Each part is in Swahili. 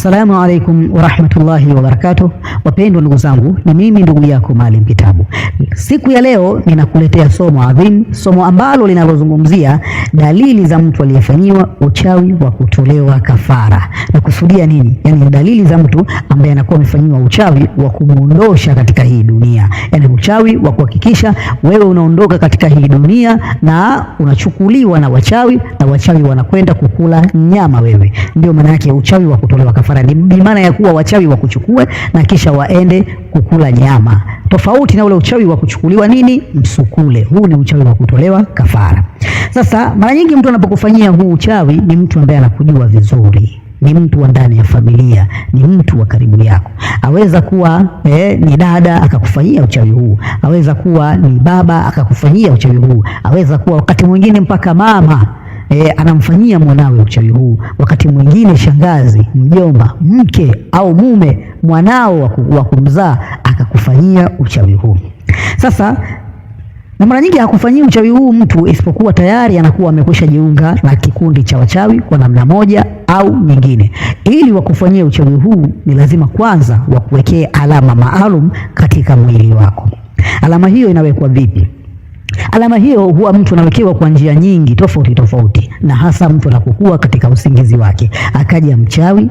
Assalamu alaikum warahmatullahi wabarakatuh. Wapendwa ndugu zangu, ni mimi ndugu yako Maalim Kitabu. Siku ya leo ninakuletea somo adhim, somo ambalo linalozungumzia dalili za mtu aliyefanyiwa uchawi wa kutolewa kafara. Na kusudia nini? Yani dalili za mtu ambaye anakuwa amefanyiwa uchawi wa kumuondosha katika hii dunia. Yani uchawi wa kuhakikisha wewe unaondoka katika hii dunia na unachukuliwa na wachawi, na wachawi wanakwenda kukula nyama wewe. Ndio maana yake uchawi wa kutolewa kafara. Ni maana ya kuwa wachawi wa kuchukue na kisha waende kukula nyama. Tofauti na ule uchawi wa kuchukuliwa nini? Msukule. Huu ni uchawi wa kutolewa kafara. Sasa mara nyingi mtu anapokufanyia huu uchawi ni mtu ambaye anakujua vizuri. Ni mtu wa ndani ya familia, ni mtu wa karibu yako. Aweza kuwa ni dada akakufanyia uchawi huu, aweza kuwa ni baba akakufanyia uchawi huu, aweza kuwa wakati mwingine mpaka mama anamfanyia mwanawe uchawi huu, wakati mwingine shangazi, mjomba, mke au mume, mwanao wa kumzaa akakufanyia uchawi huu. Sasa na mara nyingi hakufanyii uchawi huu mtu isipokuwa tayari anakuwa amekwisha jiunga na kikundi cha wachawi kwa namna moja au nyingine. Ili wakufanyia uchawi huu ni lazima kwanza wakuwekee alama maalum katika mwili wako. Alama hiyo inawekwa vipi? Alama hiyo huwa mtu anawekewa kwa njia nyingi tofauti, na hasa mtu anapokuwa katika usingizi wake akaja mchawi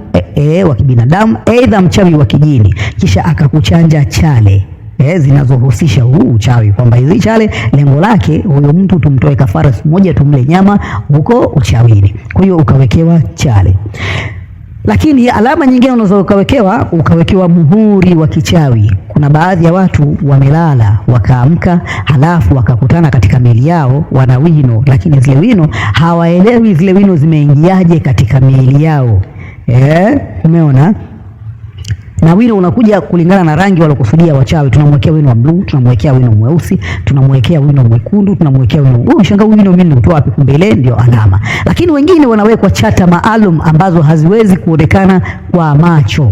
wa kibinadamu, aidha mchawi wa kijini, kisha akakuchanja chale zinazohusisha huu uchawi, kwamba hizi chale lengo lake huyo mtu tumtoe kafara siku moja, tumle nyama huko uchawini. Kwa hiyo ukawekewa chale. Lakini alama nyingine unaweza ukawekewa muhuri wa kichawi. Kuna baadhi ya watu wamelala wakaamka, halafu wakakutana katika miili yao wana wino, lakini zile wino hawaelewi zile wino zimeingiaje katika miili yao. Umeona? Na wino unakuja kulingana na rangi walokusudia wachawi. Tunamwekea wino wa blue, tunamwekea wino mweusi, tunamwekea wino mwekundu, tunamwekea wino shanga wino mimi nitoa wapi? Kumbe ile ndio alama. Lakini wengine wanawekwa chata maalum ambazo haziwezi kuonekana kwa macho.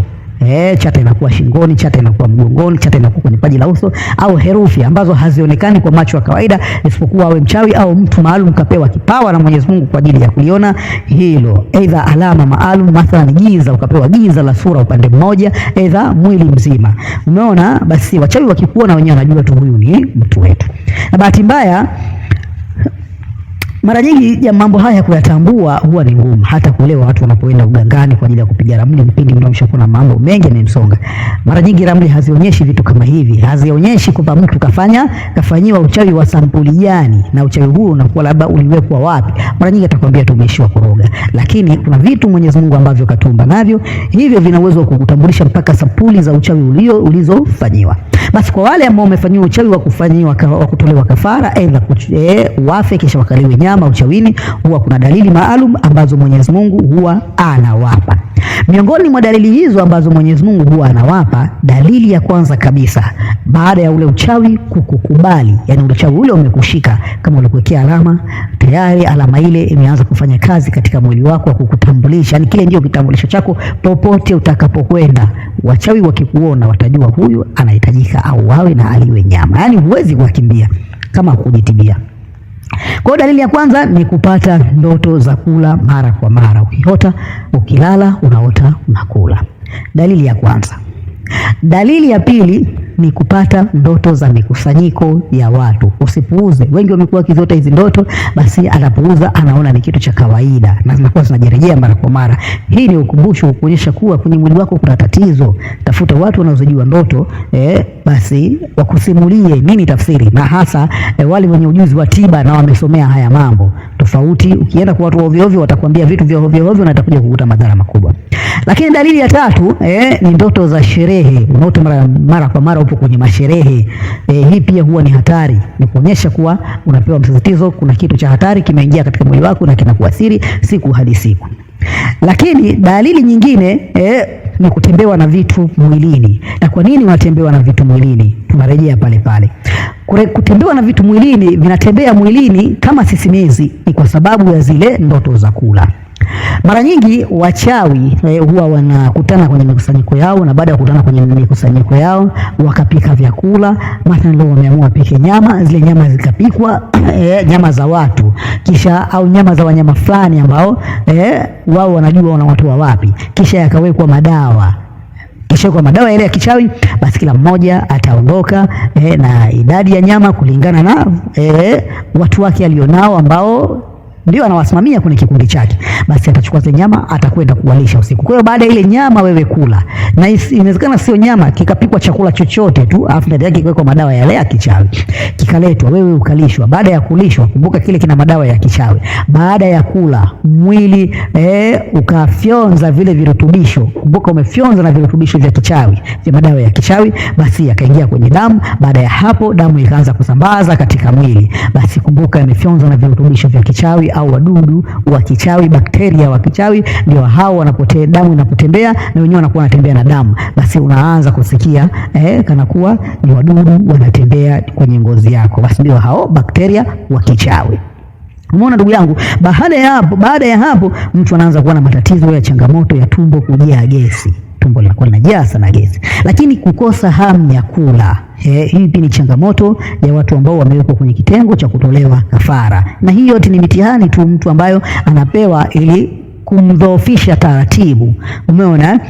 Chata inakuwa shingoni, chata inakuwa mgongoni, chata inakuwa kwenye paji la uso, au herufi ambazo hazionekani kwa macho ya kawaida isipokuwa awe mchawi au mtu maalum kapewa kipawa na Mwenyezi Mungu kwa ajili ya kuliona hilo. Aidha alama maalum, mathalan giza, ukapewa giza la sura upande mmoja, aidha mwili mzima. Umeona? Basi wachawi wakikuona wenyewe wanajua tu huyu ni mtu wetu. Na bahati mbaya mara nyingi ya mambo haya kuyatambua huwa ni ngumu, hata kuelewa watu wanapoenda ugangani kwa ajili ya kupiga ramli mpindi mnaomshakuna mambo mengi yamemsonga. Mara nyingi ramli hazionyeshi vitu kama hivi, hazionyeshi kwamba mtu kafanyiwa uchawi wa sampuli gani na uchawi huu unakuwa labda uliwekwa wapi. Mara nyingi atakwambia tumeishiwa kuroga, lakini kuna vitu Mwenyezi Mungu ambavyo katumba navyo, hivyo vina uwezo wa kukutambulisha mpaka sampuli za uchawi ulizofanyiwa. Basi kwa wale ambao wamefanyiwa uchawi wa kutolewa kafara, aidha wafe kisha wakaliwe nyama uchawini, huwa kuna dalili maalum ambazo Mwenyezi Mungu huwa anawapa. Miongoni mwa dalili hizo ambazo Mwenyezi Mungu huwa anawapa, dalili ya kwanza kabisa, baada ya ule uchawi kukukubali, yani ule uchawi ule umekushika, kama ulikuwekea alama tayari, alama ile imeanza kufanya kazi katika mwili wako wa kukutambulisha, yani kile ndio kitambulisho chako popote utakapokwenda. Wachawi wakikuona watajua huyu anahitajika au wawe na aliwe nyama, yani huwezi kukimbia kama kujitibia. Kwa dalili ya kwanza ni kupata ndoto za kula mara kwa mara. Ukiota, ukilala unaota unakula. Dalili ya kwanza. Dalili ya pili ni kupata ndoto za mikusanyiko ya watu. Usipuuze. Wengi wamekuwa kiziota hizi ndoto, basi anapuuza, anaona ni kitu cha kawaida na zinakuwa zinajirejea mara kwa mara. Hii ni ukumbusho kuonyesha kuwa kwenye mwili wako kuna tatizo. Tafuta watu wanaozijua ndoto, basi wakusimulie nini tafsiri, na hasa wale wenye ujuzi wa tiba na wamesomea haya mambo. Tofauti ukienda kwa watu ovyo ovyo watakwambia vitu vya ovyo ovyo na itakuja kukuta madhara makubwa. Lakini dalili ya tatu ni ndoto za sherehe. Unaota mara kwa mara upo kwenye masherehe. Hii pia huwa ni hatari. Ni kuonyesha kuwa unapewa msisitizo, kuna kitu cha hatari kimeingia katika mwili wako na kinakuathiri siku hadi siku. Lakini dalili nyingine ni kutembewa na vitu mwilini. Na kwa nini unatembewa na vitu mwilini? Tunarejea pale. Kutembewa na vitu mwilini, vinatembea mwilini kama sisimizi, ni kwa sababu ya zile ndoto za kula. Mara nyingi wachawi huwa wanakutana kwenye mikusanyiko yao, na baada ya kukutana kwenye mikusanyiko yao wakapika vyakula. Mathalan leo wameamua wapike nyama, zile nyama zikapikwa nyama za watu, kisha au nyama za wanyama fulani ambao wao wanajua wanawatoa wapi, kisha yakawekwa madawa. Kisha kwa madawa yale ya kichawi, basi kila mmoja ataondoka na idadi ya nyama kulingana na watu wake alionao ambao ndio anawasimamia kwenye kikundi chake. Basi atachukua zile nyama atakwenda kuwalisha usiku. Kwa hiyo baada ya ile nyama wewe kula, na inawezekana sio nyama, kikapikwa chakula chochote tu afu ndani yake kiwekwa madawa yale ya kichawi, kikaletwa wewe ukalishwa. Baada ya kulishwa, kumbuka kile kina madawa ya kichawi, baada ya kula mwili ukafyonza vile virutubisho, kumbuka umefyonza na virutubisho vya kichawi, vya madawa ya kichawi, basi yakaingia kwenye damu. Baada ya hapo damu ikaanza kusambaza katika mwili, basi kumbuka imefyonza na virutubisho vya kichawi au wadudu wa kichawi, bakteria wa kichawi, ndio hao wanapotea. Damu inapotembea na wenyewe wanakuwa wanatembea na damu, basi unaanza kusikia kana kuwa ni wadudu wanatembea kwenye ngozi yako, basi ndio hao bakteria wa kichawi. Umeona ndugu yangu? Baada ya hapo mtu anaanza kuwa na matatizo ya changamoto ya tumbo kujaa gesi. Tumbo linakuwa linajaa sana gesi, lakini kukosa hamu ya kula. Hii pia ni changamoto ya watu ambao wamewekwa kwenye kitengo cha kutolewa kafara, na hii yote ni mitihani tu mtu ambayo anapewa ili kumdhoofisha taratibu. Umeona?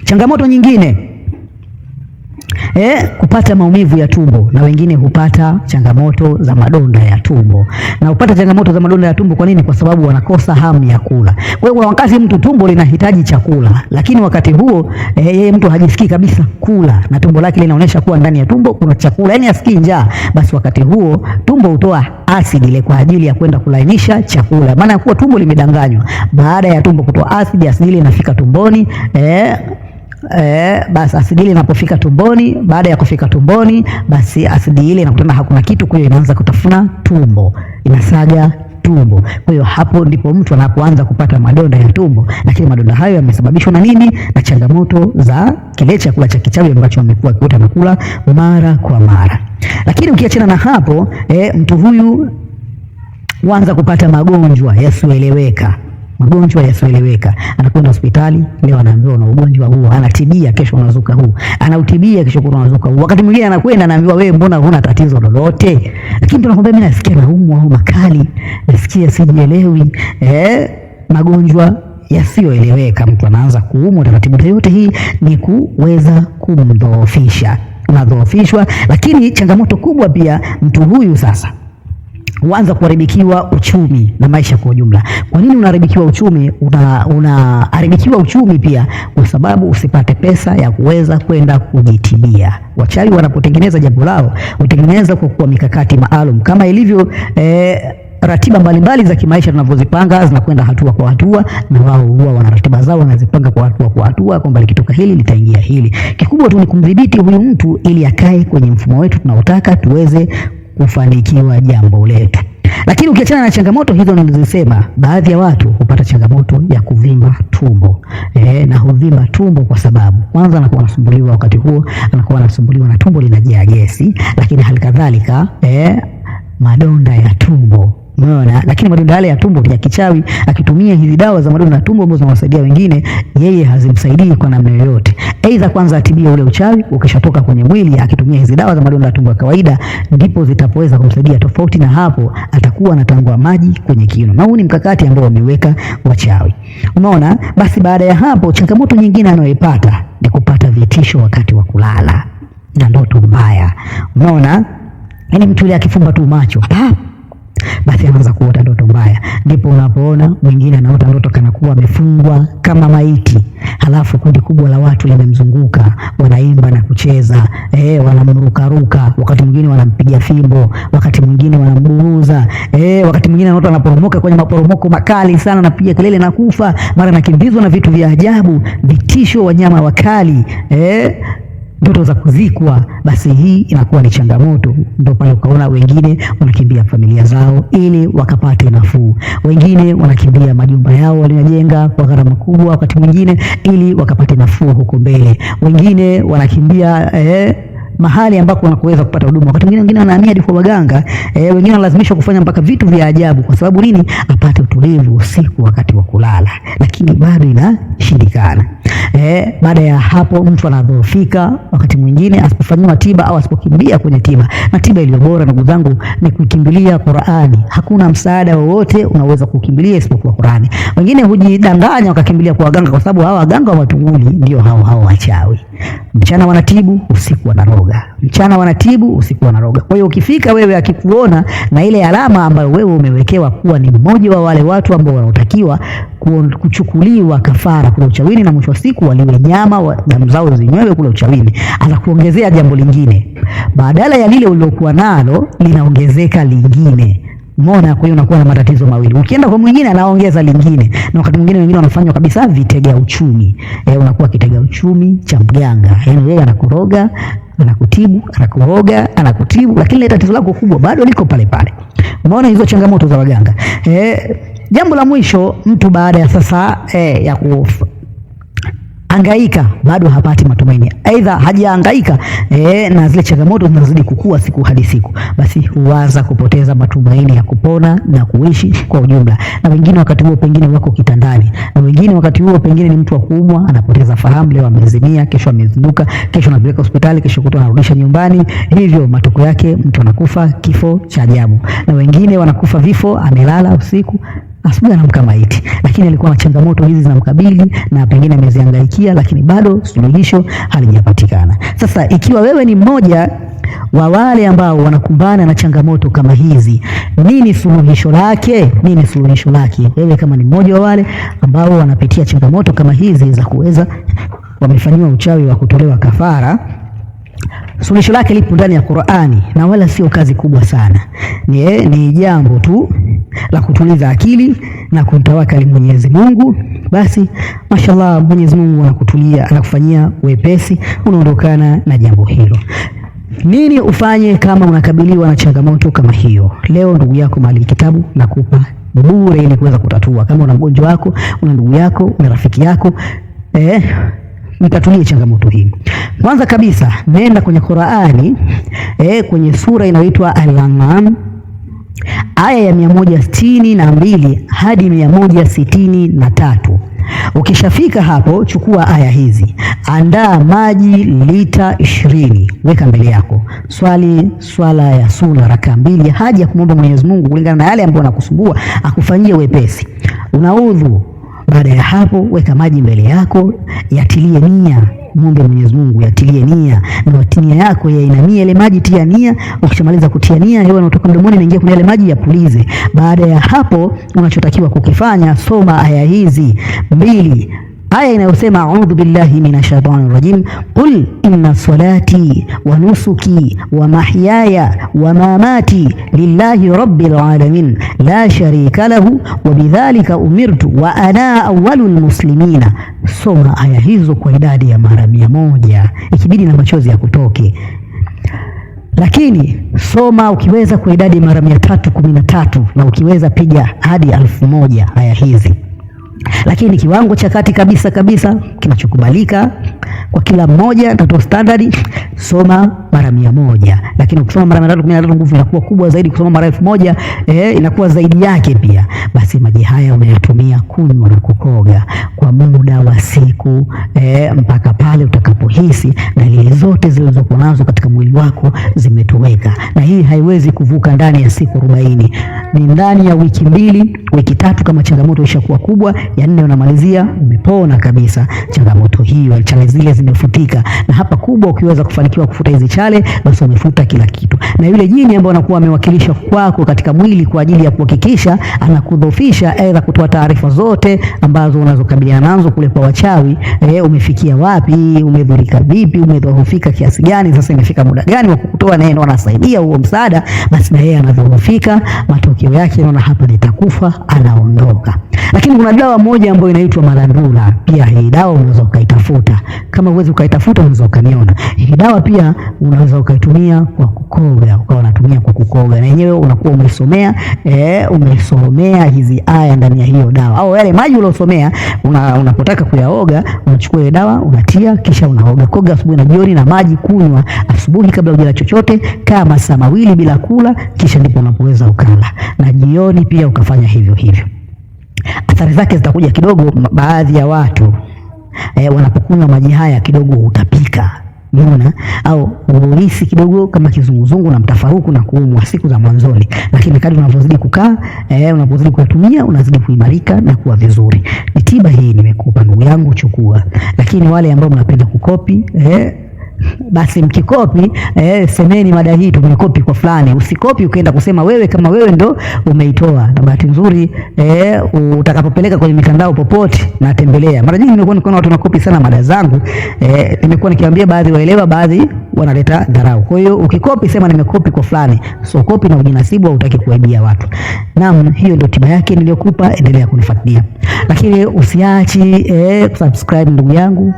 Changamoto nyingine kupata maumivu ya tumbo, na wengine hupata changamoto za madonda ya tumbo. Na hupata changamoto za madonda ya tumbo kwa nini? Kwa sababu wanakosa hamu ya kula. Kwa hiyo wakati mtu tumbo linahitaji chakula, lakini wakati huo yeye mtu hajisikii kabisa kula, na tumbo lake linaonyesha kuwa ndani ya tumbo kuna chakula, yani asikii njaa, basi wakati huo tumbo hutoa asidi ile kwa ajili ya kwenda kulainisha chakula. Maana kuwa tumbo limedanganywa. Baada ya tumbo kutoa asidi, asidi ile inafika tumboni basi asidi ile inapofika tumboni, baada ya kufika tumboni, basi asidi ile inakutana hakuna kitu, kwa hiyo inaanza kutafuna tumbo, inasaga tumbo. Kwa hiyo hapo ndipo mtu anapoanza kupata madonda ya tumbo, lakini madonda hayo yamesababishwa na nini? Na changamoto za kile chakula cha kichawi ambacho amekuwa akiota na kula mara kwa mara. Lakini ukiachana na hapo, mtu huyu huanza kupata magonjwa yasiyoeleweka. Magonjwa yasiyoeleweka. Anakwenda hospitali, leo anaambiwa una ugonjwa huu, anatibia, kesho unazuka huu, anautibia, kesho unazuka huu. Wakati mwingine anakwenda anaambiwa wewe mbona huna tatizo lolote, lakini tunakwambia mimi nasikia naumwa au makali, nasikia sijielewi. Magonjwa yasiyoeleweka, mtu anaanza kuumwa. Taratibu yote hii ni kuweza kumdhoofisha, unadhoofishwa. Lakini changamoto kubwa pia, mtu huyu sasa huanza kuharibikiwa uchumi na maisha kwa ujumla. Kwa nini unaharibikiwa uchumi? Unaharibikiwa uchumi pia kwa sababu usipate pesa ya kuweza kwenda kujitibia. Wachawi wanapotengeneza jambo lao, hutengeneza kwa mikakati maalum, kama ilivyo ratiba mbalimbali za kimaisha tunavyozipanga, zinakwenda hatua kwa hatua, na wao huwa wana ratiba zao wanazipanga kwa hatua, kwamba likitoka hili litaingia hili. Kikubwa tu ni kumdhibiti huyu mtu ili akae kwenye mfumo wetu tunaotaka tuweze kufanikiwa jambo letu. Lakini ukiachana na changamoto hizo nilizosema, baadhi ya watu hupata changamoto ya kuvimba tumbo. Na huvimba tumbo kwa sababu kwanza anakuwa anasumbuliwa, wakati huo anakuwa anasumbuliwa na tumbo linajaa gesi, lakini halikadhalika madonda ya tumbo. Umeona? Lakini madonda yale ya tumbo ya kichawi, akitumia hizi dawa za madonda ya tumbo ambazo zinawasaidia wengine, yeye hazimsaidii kwa namna yoyote. Aidha kwanza atibie ule uchawi, ukishatoka kwenye mwili, akitumia hizi dawa za madonda ya tumbo ya kawaida, ndipo zitapoweza kumsaidia. Tofauti na hapo, atakuwa anatangua maji kwenye kiuno. Na huu ni mkakati ambao wameweka wachawi. Umeona? Basi baada ya hapo, changamoto nyingine anayoipata ni kupata vitisho wakati wa kulala na ndoto mbaya. Umeona? Yaani mtu yule akifumba tu macho, basi anaanza kuota ndoto mbaya. Ndipo unapoona mwingine anaota ndoto kana kuwa amefungwa kama maiti, halafu kundi kubwa la watu limemzunguka, wanaimba na kucheza, wanamrukaruka, wakati mwingine wanampiga fimbo, wakati mwingine wanamburuza, wakati mwingine anaota anaporomoka kwenye maporomoko makali sana, anapiga kelele na kufa, mara anakimbizwa na vitu vya ajabu, vitisho, wanyama wakali, ndoto za kuzikwa. Basi hii inakuwa ni changamoto. Ndio pale ukaona wengine wanakimbia familia zao ili wakapate nafuu, wengine wanakimbia majumba yao waliojenga kwa gharama kubwa, wakati mwingine ili wakapate nafuu huko mbele, wengine wanakimbia mahali ambako unaweza kupata huduma. Wakati wengine wanahamia hadi kwa waganga, wengine wanalazimishwa kufanya mpaka vitu vya ajabu. Kwa sababu nini? Apate utulivu usiku wakati wa kulala, lakini bado inashindikana. Baada ya hapo mtu anadhoofika, wakati mwingine asipofanywa tiba au asipokimbia kwenye tiba. Na tiba iliyo bora ndugu zangu ni kukimbilia Qur'ani. Hakuna msaada wowote unaweza kukimbilia isipokuwa Qur'ani. Wengine hujidanganya wakakimbilia kwa waganga, kwa sababu hawa waganga watunguli ndio hao wachawi. Mchana wanatibu, usiku wanaroga. Mchana wanatibu, usiku wanaroga. Kwa hiyo ukifika wewe akikuona na ile alama ambayo wewe umewekewa kuwa ni mmoja wa wale watu ambao wanaotakiwa kuchukuliwa kafara kule uchawini, na mwisho wa siku waliwe nyama damu zao zinywewe kule uchawini, anakuongezea jambo lingine. Badala ya lile ulilokuwa nalo linaongezeka lingine. Umeona? Kwa hiyo unakuwa na matatizo mawili. Ukienda kwa mwingine anaongeza lingine, na wakati mwingine wengine wanafanywa kabisa vitega uchumi. Unakuwa kitega uchumi cha mganga. Yaani yeye anakoroga, anakutibu, anakoroga, anakutibu, lakini tatizo lako kubwa bado liko pale pale. Umeona hizo changamoto za waganga? Jambo la mwisho, mtu baada ya sasa ya angaika bado hapati matumaini, aidha hajaangaika na zile changamoto zinazidi kukua siku hadi siku, basi huanza kupoteza matumaini ya kupona na kuishi kwa ujumla. Na wengine wakati huo pengine wako kitandani, na wengine wakati huo pengine ni mtu wa kuumwa, anapoteza fahamu, leo amezimia, kesho amezinduka, kesho anapeleka hospitali, kesho kutwa anarudisha nyumbani. Hivyo matokeo yake mtu anakufa kifo cha ajabu. Na wengine wanakufa vifo, amelala usiku, asubuhi anamka maiti, lakini alikuwa na changamoto hizi zinamkabili na pengine amezihangaikia, lakini bado suluhisho halijapatikana. Sasa ikiwa wewe ni mmoja wa wale ambao wanakumbana na changamoto kama hizi, nini suluhisho lake? Nini suluhisho lake? Wewe kama ni mmoja wa wale ambao wanapitia changamoto kama hizi za kuweza wamefanywa uchawi wa kutolewa kafara, suluhisho lake lipo ndani ya Qur'ani, na wala sio kazi kubwa sana. Ni jambo tu la kutuliza akili na kumtawakali Mwenyezi Mungu. Basi mashallah, Mwenyezi Mungu anakutulia, anakufanyia wepesi, unaondokana na jambo hilo. Nini ufanye kama unakabiliwa na changamoto kama hiyo? Leo ndugu yako Maalim Kitabu nakupa bure ili kuweza kutatua. Kama una mgonjwa wako, una ndugu yako, una rafiki yako, mtatulie changamoto hii. Kwanza kabisa nenda kwenye Qur'ani, kwenye sura inayoitwa Al-An'am, aya ya 162 hadi 163. Ukishafika hapo, chukua aya hizi, andaa maji lita 20, weka mbele yako, swala ya sunna raka 2, haja kumwomba Mwenyezi Mungu kulingana na yale ambayo yanakusumbua akufanyie wepesi. Unaudhu. Baada ya hapo, weka maji mbele yako, yatilie nia, muombe Mwenyezi Mungu, yatilie nia, na nia yako yainamie ile maji, tia nia. Ukishamaliza kutia nia, hewa inatoka mdomoni inaingia kwenye ile maji, yapulize. Baada ya hapo, unachotakiwa kukifanya, soma aya hizi 2. Aya inayosema a'udhu billahi minash shaitani rajim, qul inna salati wa nusuki wa mahyaya wa mamati lillahi rabbil alamin la sharika lahu wa bidhalika umirtu wa ana awwalul muslimina. Soma aya hizo kwa idadi ya mara 100, ikibidi na machozi ya kutoke. Lakini soma ukiweza kwa idadi mara 313, na ukiweza piga hadi 1000 aya hizi. Lakini kiwango cha kati kabisa kinachokubalika kwa kila mmoja, ndio standard, soma mara 100. Lakini ukisoma mara 313 nguvu inakuwa kubwa zaidi. Kusoma mara 1000 inakuwa zaidi yake pia. Basi maji haya unayatumia kunywa na kukoga kwa muda wa siku mpaka pale utakapohisi dalili zote zilizokuwa nazo katika mwili wako zimetoweka. Na hii haiwezi kuvuka ndani ya siku 40. Ni ndani ya wiki 2, wiki 3 kama changamoto ishakuwa kubwa, ya 4 unamalizia umepona kabisa changamoto hiyo, chale zile zimefutika. Na hapa kubwa, ukiweza kufanikiwa kufuta hizi chale, basi umefuta kila kitu. Na yule jini ambaye anakuwa amewakilisha kwako katika mwili kwa ajili ya kuhakikisha anakudhofisha, aidha kutoa taarifa zote ambazo unazokabiliana nazo kule kwa wachawi, umefikia wapi, umedhurika vipi, umedhoofika kiasi gani, sasa imefika muda gani wa kukutoa, na yeye ndo anasaidia huo msaada, basi na yeye anadhoofika, matokeo yake naona hapa nitakufa, anaondoka. Lakini kuna dawa moja ambayo inaitwa Malandula. Pia hii dawa unaweza ukaitafuta. Kama uwezi ukaitafuta, unaweza ukaniona. Hii dawa pia unaweza ukaitumia kwa kukoga, ukawa unatumia kwa kukoga. Na yenyewe unakuwa umesomea hizi aya ndani ya hiyo dawa. Au yale maji uliosomea unapotaka kuyaoga, kuoga, unachukua ile dawa unatia, kisha unaoga. Koga asubuhi na jioni na maji kunywa asubuhi kabla hujala chochote, kaa masaa 2 bila kula, kisha ndipo unapoweza ukala, na jioni pia ukafanya hivyo hivyo. Athari zake zitakuja kidogo. Baadhi ya watu wanapokunywa maji haya kidogo utapika, unaona, au uhisi kidogo kama kizunguzungu na mtafaruku na kuumwa siku za mwanzoni, lakini kadri unavyozidi kukaa, unapozidi kutumia, unazidi kuimarika na kuwa vizuri. Ni tiba hii nimekupa ndugu yangu, chukua. Lakini wale ambao mnapenda kukopi, basi mkikopi, semeni mada hii tumekopi kwa fulani. Usikopi ukaenda kusema wewe kama wewe ndo umeitoa. Na bahati nzuri utakapopeleka kwenye mitandao popote na tembelea, mara nyingi nimekuwa nikiona watu wanakopi sana mada zangu, nimekuwa nikiambia baadhi waelewa, baadhi wanaleta dharau. Kwa hiyo ukikopi sema nimekopi kwa fulani, so kopi na ujinasibu au utaki kuaibia watu. Naam, hiyo ndio tiba yake niliyokupa, endelea kunifuatilia. Lakini usiachi subscribe ndugu yangu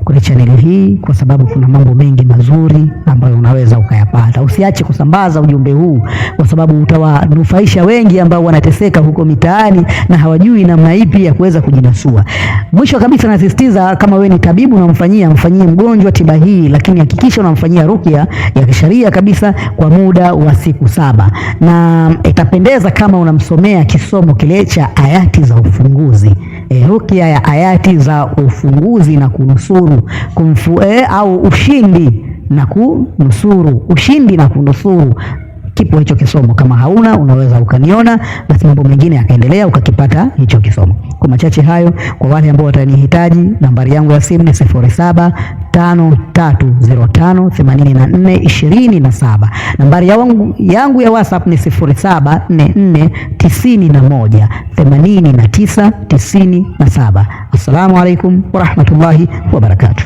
kwenye channel hii, kwa sababu kuna mambo mengi mazuri ambayo unaweza ukayapata. Usiache kusambaza ujumbe huu, kwa sababu utawanufaisha wengi ambao wanateseka huko mitaani na hawajui namna ipi ya kuweza kujinasua. Mwisho kabisa nasisitiza, kama wewe ni tabibu na mfanyie mgonjwa tiba hii, lakini hakikisha unamfanyia ruqya ya kisheria kabisa kwa muda wa siku 7, na itapendeza kama unamsomea kisomo kile cha ayati za ufunguzi. Ruqya ya ayati za ufunguzi na kunusuru au ushindi na kunusuru, ushindi na kunusuru. Kipo hicho kisomo, kama hauna unaweza ukaniona, basi mambo mengine yakaendelea ukakipata hicho kisomo. Kwa machache hayo, kwa wale ambao watanihitaji, nambari yangu ya simu ni 0753058427. Nambari yangu ya WhatsApp ni 0744918997. Assalamu alaikum warahmatullahi wabarakatuh.